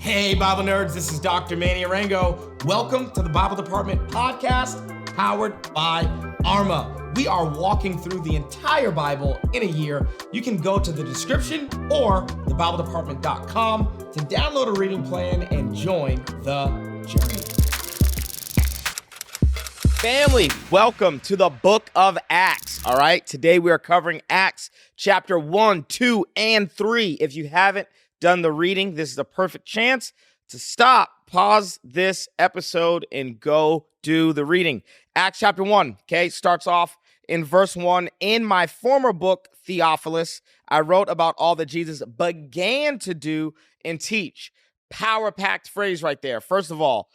Hey, Bible nerds, this is Dr. Manny Arango. Welcome to the Bible Department podcast, powered by Arma. We are walking through the entire Bible in a year. You can go to the description or thebibledepartment.com to download a reading plan and join the journey. Family, welcome to the book of Acts. All right, today we are covering Acts chapter 1, 2, and 3. If you haven't done the reading, this is a perfect chance to stop, pause this episode, and go do the reading. Acts chapter 1, okay, starts off in verse 1. In my former book, Theophilus, I wrote about all that Jesus began to do and teach. Power-packed phrase right there. First of all,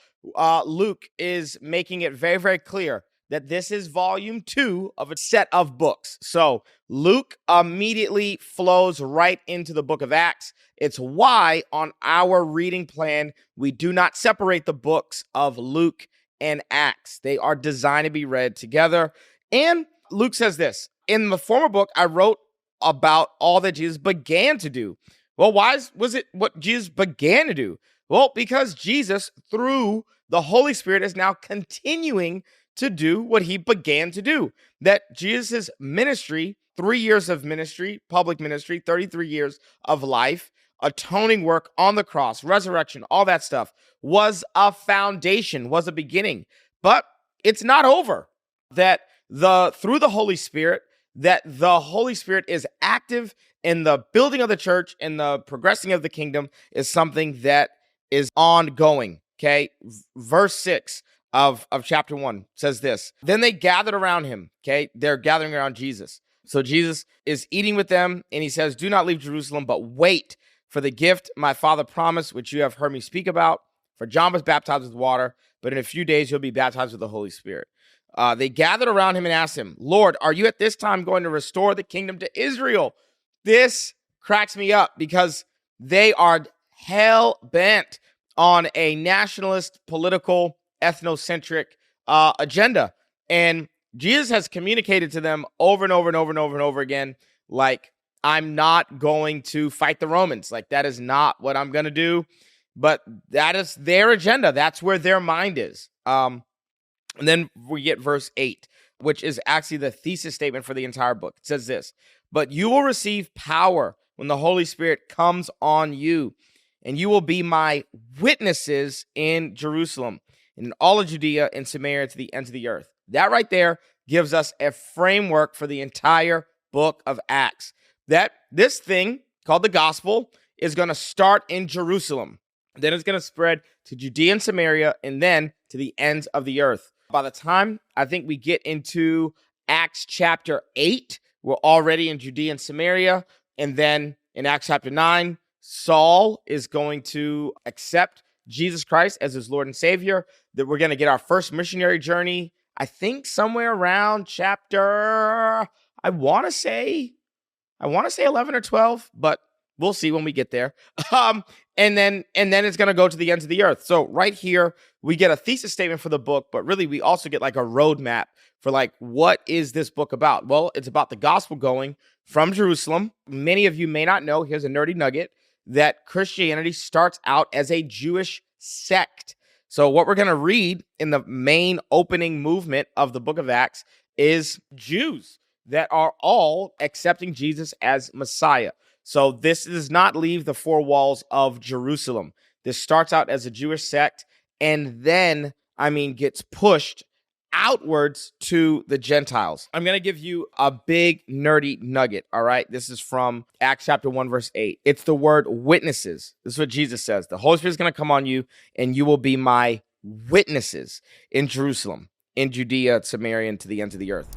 Luke is making it very, very clear that this is volume 2 of a set of books. So Luke immediately flows right into the book of Acts. It's why on our reading plan, we do not separate the books of Luke and Acts. They are designed to be read together. And Luke says this, in the former book, I wrote about all that Jesus began to do. Well, why was it what Jesus began to do? Well, because Jesus, through the Holy Spirit, is now continuing to do what he began to do. That Jesus' ministry, 3 years of ministry, public ministry, 33 years of life, atoning work on the cross, resurrection, all that stuff, was a foundation, was a beginning. But it's not over. That through the Holy Spirit, that the Holy Spirit is active in the building of the church and the progressing of the kingdom is something that is ongoing. Okay, verse 6 of chapter 1 says this. Then they gathered around him. Okay, they're gathering around Jesus. So Jesus is eating with them, and he says, do not leave Jerusalem, but wait for the gift my Father promised, which you have heard me speak about. For John was baptized with water, but in a few days you'll be baptized with the Holy Spirit. They gathered around him and asked him, Lord, are you at this time going to restore the kingdom to Israel? This cracks me up because they are hell-bent on a nationalist, political, ethnocentric agenda. And Jesus has communicated to them over and over and over and over and over again, like, I'm not going to fight the Romans. Like, that is not what I'm going to do. But that is their agenda. That's where their mind is. And then we get verse 8, which is actually the thesis statement for the entire book. It says this, but you will receive power when the Holy Spirit comes on you, and you will be my witnesses in Jerusalem, and in all of Judea and Samaria to the ends of the earth. That right there gives us a framework for the entire book of Acts. That this thing called the gospel is going to start in Jerusalem. Then it's going to spread to Judea and Samaria, and then to the ends of the earth. By the time I think we get into Acts chapter 8, we're already in Judea and Samaria. And then in Acts chapter 9, Saul is going to accept Jesus Christ as his Lord and Savior. That we're going to get our first missionary journey, I think somewhere around chapter, I want to say 11 or 12, but we'll see when we get there. And then it's going to go to the ends of the earth. So right here, we get a thesis statement for the book, but really we also get like a roadmap for like, what is this book about? Well, it's about the gospel going from Jerusalem. Many of you may not know, here's a nerdy nugget, that Christianity starts out as a Jewish sect. So what we're going to read in the main opening movement of the book of Acts is Jews that are all accepting Jesus as Messiah. So this does not leave the four walls of Jerusalem. This starts out as a Jewish sect and then, gets pushed outwards to the Gentiles. I'm going to give you a big nerdy nugget, all right? This is from Acts chapter 1, verse 8. It's the word witnesses. This is what Jesus says. The Holy Spirit is going to come on you, and you will be my witnesses in Jerusalem, in Judea, Samaria, and to the ends of the earth.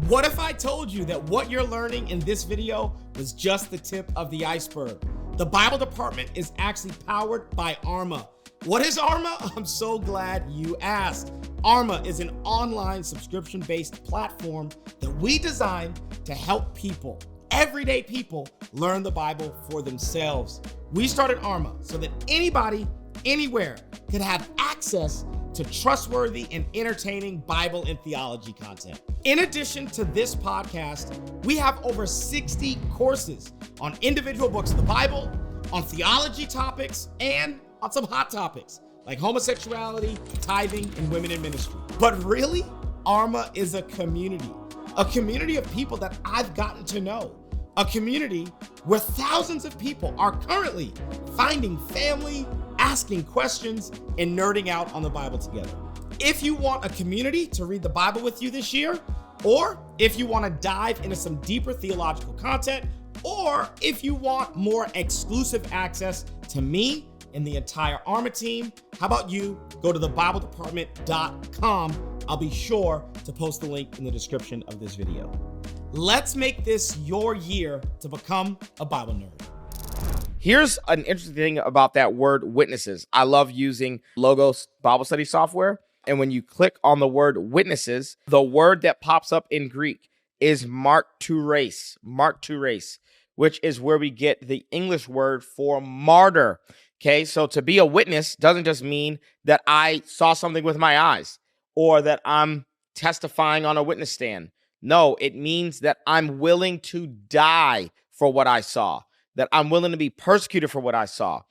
What if I told you that what you're learning in this video was just the tip of the iceberg? The Bible department is actually powered by Arma. What is Arma? I'm so glad you asked. Arma is an online subscription-based platform that we designed to help people, everyday people, learn the Bible for themselves. We started Arma so that anybody, anywhere, could have access to trustworthy and entertaining Bible and theology content. In addition to this podcast, we have over 60 courses on individual books of the Bible, on theology topics, and on some hot topics like homosexuality, tithing, and women in ministry. But really, Arma is a community of people that I've gotten to know. A community where thousands of people are currently finding family, asking questions, and nerding out on the Bible together. If you want a community to read the Bible with you this year, or if you want to dive into some deeper theological content, or if you want more exclusive access to me and the entire Arma team, how about you go to thebibledepartment.com. I'll be sure to post the link in the description of this video. Let's make this your year to become a Bible nerd. Here's an interesting thing about that word witnesses. I love using Logos Bible study software. And when you click on the word witnesses, the word that pops up in Greek is martyres, which is where we get the English word for martyr. Okay, so to be a witness doesn't just mean that I saw something with my eyes or that I'm testifying on a witness stand. No, it means that I'm willing to die for what I saw, that I'm willing to be persecuted for what I saw.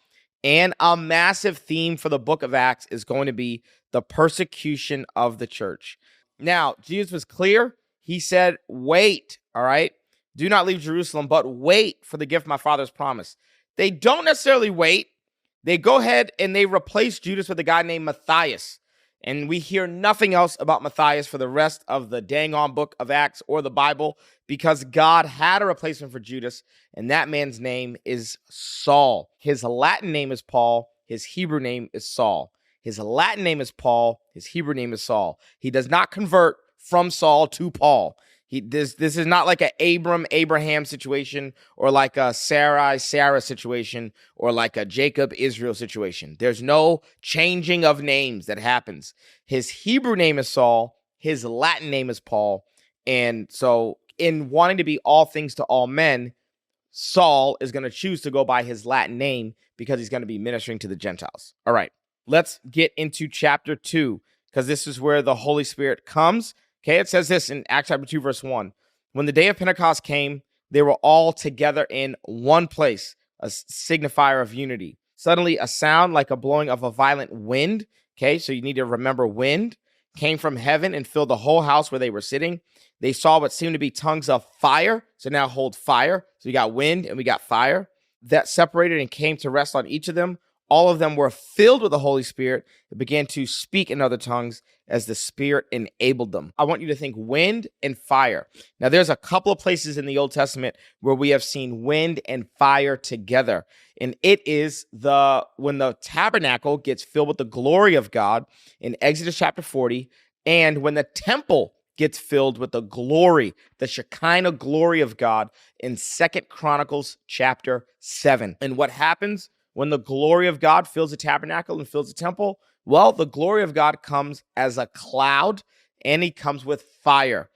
And a massive theme for the book of Acts is going to be the persecution of the church. Now, Jesus was clear. He said, wait, all right? Do not leave Jerusalem, but wait for the gift my father's promised. They don't necessarily wait. They go ahead and they replace Judas with a guy named Matthias. And we hear nothing else about Matthias for the rest of the dang on book of Acts or the Bible because God had a replacement for Judas, and that man's name is Saul. His Latin name is Paul. His Hebrew name is Saul. His Latin name is Paul. His Hebrew name is Saul. He does not convert from Saul to Paul. This is not like an Abraham situation or like a Sarah situation or like a Jacob-Israel situation. There's no changing of names that happens. His Hebrew name is Saul. His Latin name is Paul. And so in wanting to be all things to all men, Saul is going to choose to go by his Latin name because he's going to be ministering to the Gentiles. All right, let's get into chapter 2 because this is where the Holy Spirit comes. Okay, it says this in Acts chapter 2, verse 1. When the day of Pentecost came, they were all together in one place, a signifier of unity. Suddenly, a sound like a blowing of a violent wind, okay, so you need to remember wind, came from heaven and filled the whole house where they were sitting. They saw what seemed to be tongues of fire, so now hold fire. So we got wind and we got fire that separated and came to rest on each of them. All of them were filled with the Holy Spirit and began to speak in other tongues as the Spirit enabled them. I want you to think wind and fire. Now, there's a couple of places in the Old Testament where we have seen wind and fire together. And it is when the tabernacle gets filled with the glory of God in Exodus chapter 40, and when the temple gets filled with the glory, the Shekinah glory of God in 2 Chronicles chapter 7. And what happens when the glory of God fills the tabernacle and fills the temple? Well, the glory of God comes as a cloud, and he comes with fire.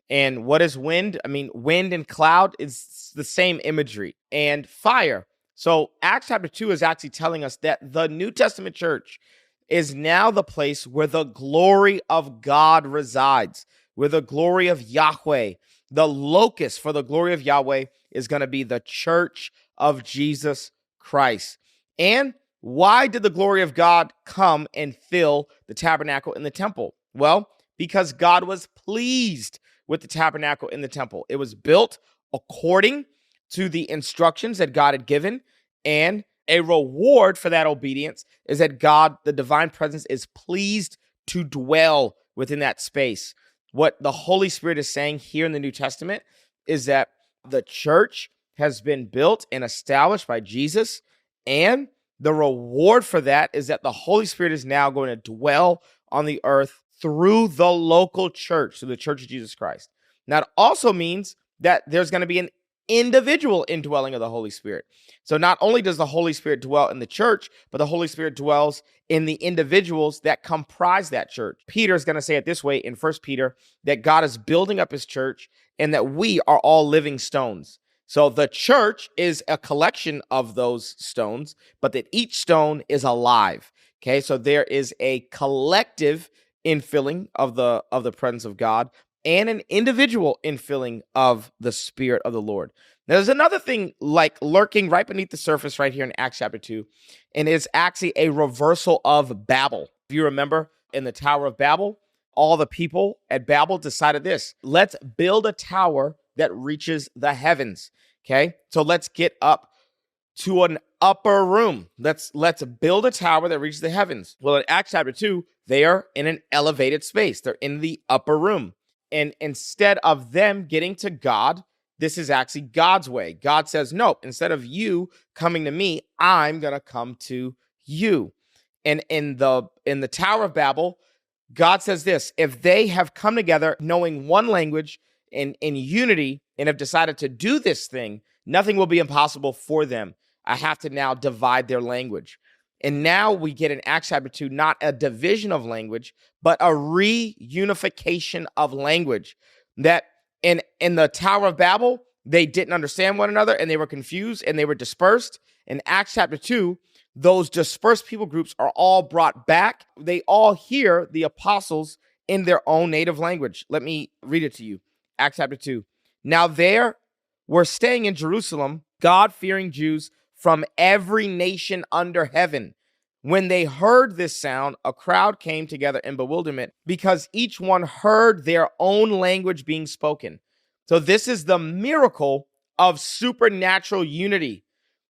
And what is wind? I mean, wind and cloud is the same imagery. And fire. So Acts chapter 2 is actually telling us that the New Testament church is now the place where the glory of God resides, where the glory of Yahweh, the locus for the glory of Yahweh, is going to be the church of Jesus Christ. And why did the glory of God come and fill the tabernacle in the temple? Well, because God was pleased with the tabernacle in the temple. It was built according to the instructions that God had given, and a reward for that obedience is that God, the divine presence, is pleased to dwell within that space. What the Holy Spirit is saying here in the New Testament is that the church has been built and established by Jesus, and the reward for that is that the Holy Spirit is now going to dwell on the earth through the local church, through the Church of Jesus Christ. Now, it also means that there's going to be an individual indwelling of the Holy Spirit. So not only does the Holy Spirit dwell in the church, but the Holy Spirit dwells in the individuals that comprise that church. Peter is going to say it this way in 1 Peter, that God is building up his church and that we are all living stones. So the church is a collection of those stones, but that each stone is alive. Okay, so there is a collective infilling of the presence of God and an individual infilling of the Spirit of the Lord. There's another thing like lurking right beneath the surface right here in Acts chapter 2, and it's actually a reversal of Babel. If you remember in the Tower of Babel, all the people at Babel decided this: let's build a tower that reaches the heavens. Okay, so let's get up to an upper room. Let's build a tower that reaches the heavens. Well, in Acts chapter 2, they are in an elevated space. They're in the upper room. And instead of them getting to God, this is actually God's way. God says, no, instead of you coming to me, I'm going to come to you. And in the Tower of Babel, God says this: if they have come together knowing one language in unity and have decided to do this thing, nothing will be impossible for them. I have to now divide their language. And now we get in Acts chapter 2, not a division of language, but a reunification of language. That in the Tower of Babel, they didn't understand one another and they were confused and they were dispersed. In Acts chapter 2, those dispersed people groups are all brought back. They all hear the apostles in their own native language. Let me read it to you. Acts chapter 2. Now there were staying in Jerusalem God-fearing Jews from every nation under heaven. When they heard this sound, a crowd came together in bewilderment because each one heard their own language being spoken. So this is the miracle of supernatural unity,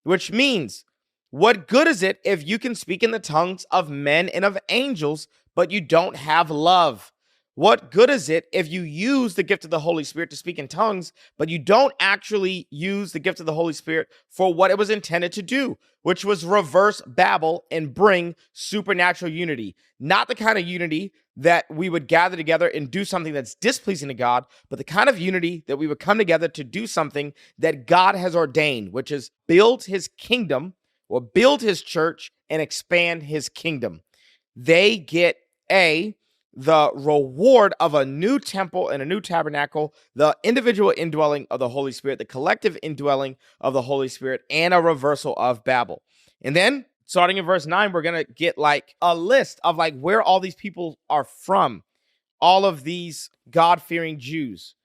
which means, what good is it if you can speak in the tongues of men and of angels, but you don't have love? What good is it if you use the gift of the Holy Spirit to speak in tongues, but you don't actually use the gift of the Holy Spirit for what it was intended to do, which was reverse Babel and bring supernatural unity? Not the kind of unity that we would gather together and do something that's displeasing to God, but the kind of unity that we would come together to do something that God has ordained, which is build his kingdom or build his church and expand his kingdom. They get the reward of a new temple and a new tabernacle, the individual indwelling of the Holy Spirit, the collective indwelling of the Holy Spirit, and a reversal of Babel. And then starting in verse 9, we're going to get like a list of like where all these people are from, all of these God-fearing Jews.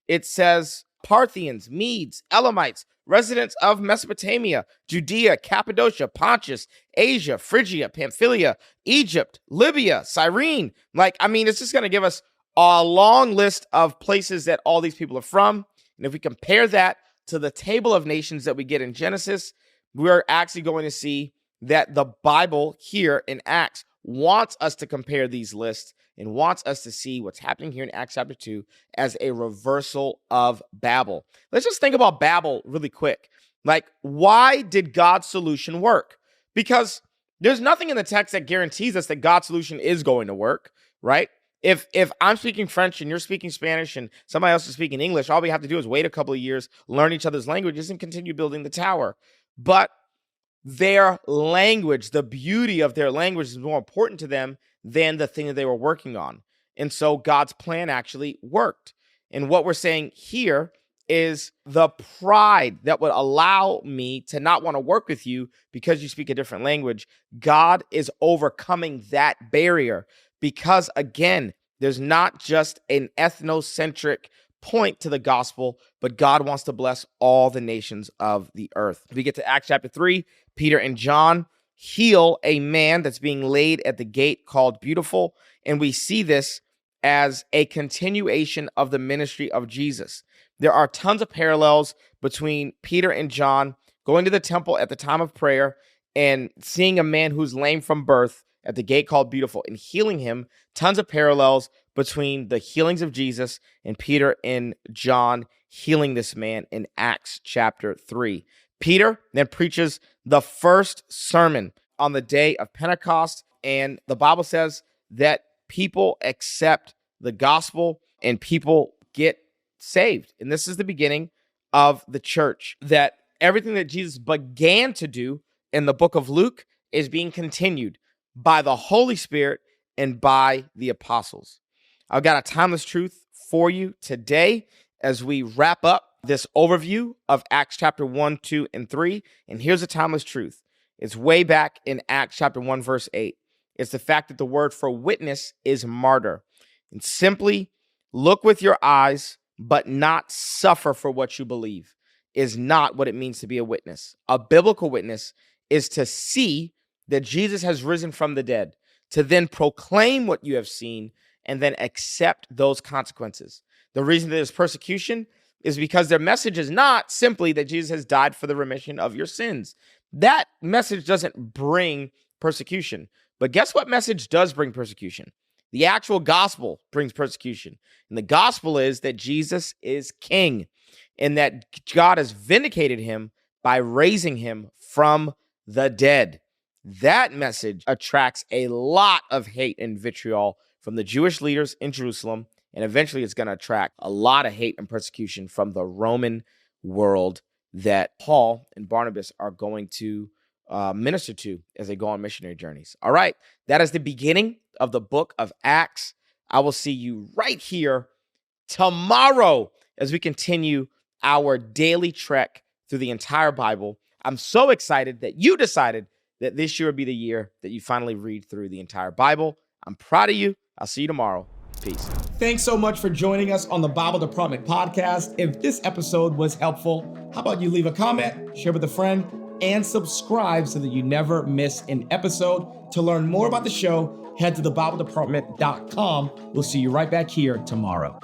It says Parthians, Medes, Elamites, residents of Mesopotamia, Judea, Cappadocia, Pontus, Asia, Phrygia, Pamphylia, Egypt, Libya, Cyrene. It's just going to give us a long list of places that all these people are from. And if we compare that to the table of nations that we get in Genesis, we're actually going to see that the Bible here in Acts wants us to compare these lists and wants us to see what's happening here in Acts chapter 2 as a reversal of Babel. Let's just think about Babel really quick. Like, why did God's solution work? Because there's nothing in the text that guarantees us that God's solution is going to work, right? If I'm speaking French and you're speaking Spanish and somebody else is speaking English, all we have to do is wait a couple of years, learn each other's languages, and continue building the tower. But their language, the beauty of their language is more important to them than the thing that they were working on. And so God's plan actually worked. And what we're saying here is the pride that would allow me to not want to work with you because you speak a different language. God is overcoming that barrier because, again, there's not just an ethnocentric point to the gospel, but God wants to bless all the nations of the earth. We get to Acts chapter 3, Peter and John heal a man that's being laid at the gate called Beautiful, and we see this as a continuation of the ministry of Jesus. There are tons of parallels between Peter and John going to the temple at the time of prayer and seeing a man who's lame from birth at the gate called Beautiful and healing him. Tons of parallels between the healings of Jesus and Peter and John healing this man in Acts chapter 3. Peter then preaches the first sermon on the day of Pentecost, and the Bible says that people accept the gospel and people get saved. And this is the beginning of the church, that everything that Jesus began to do in the book of Luke is being continued by the Holy Spirit and by the apostles. I've got a timeless truth for you today as we wrap up this overview of Acts chapter 1, 2, and 3. And here's a timeless truth. It's way back in Acts chapter 1, verse 8. It's the fact that the word for witness is martyr. And simply look with your eyes, but not suffer for what you believe. is not what it means to be a witness. A biblical witness is to see that Jesus has risen from the dead, to then proclaim what you have seen, and then accept those consequences. The reason there's persecution is because their message is not simply that Jesus has died for the remission of your sins. That message doesn't bring persecution. But guess what message does bring persecution? The actual gospel brings persecution. And the gospel is that Jesus is king and that God has vindicated him by raising him from the dead. That message attracts a lot of hate and vitriol from the Jewish leaders in Jerusalem, and eventually it's going to attract a lot of hate and persecution from the Roman world that Paul and Barnabas are going to minister to as they go on missionary journeys. All right, that is the beginning of the book of Acts. I will see you right here tomorrow as we continue our daily trek through the entire Bible. I'm so excited that you decided that this year would be the year that you finally read through the entire Bible. I'm proud of you. I'll see you tomorrow. Peace. Thanks so much for joining us on the Bible Department podcast. If this episode was helpful, how about you leave a comment, share with a friend, and subscribe so that you never miss an episode. To learn more about the show, head to thebibledepartment.com. We'll see you right back here tomorrow.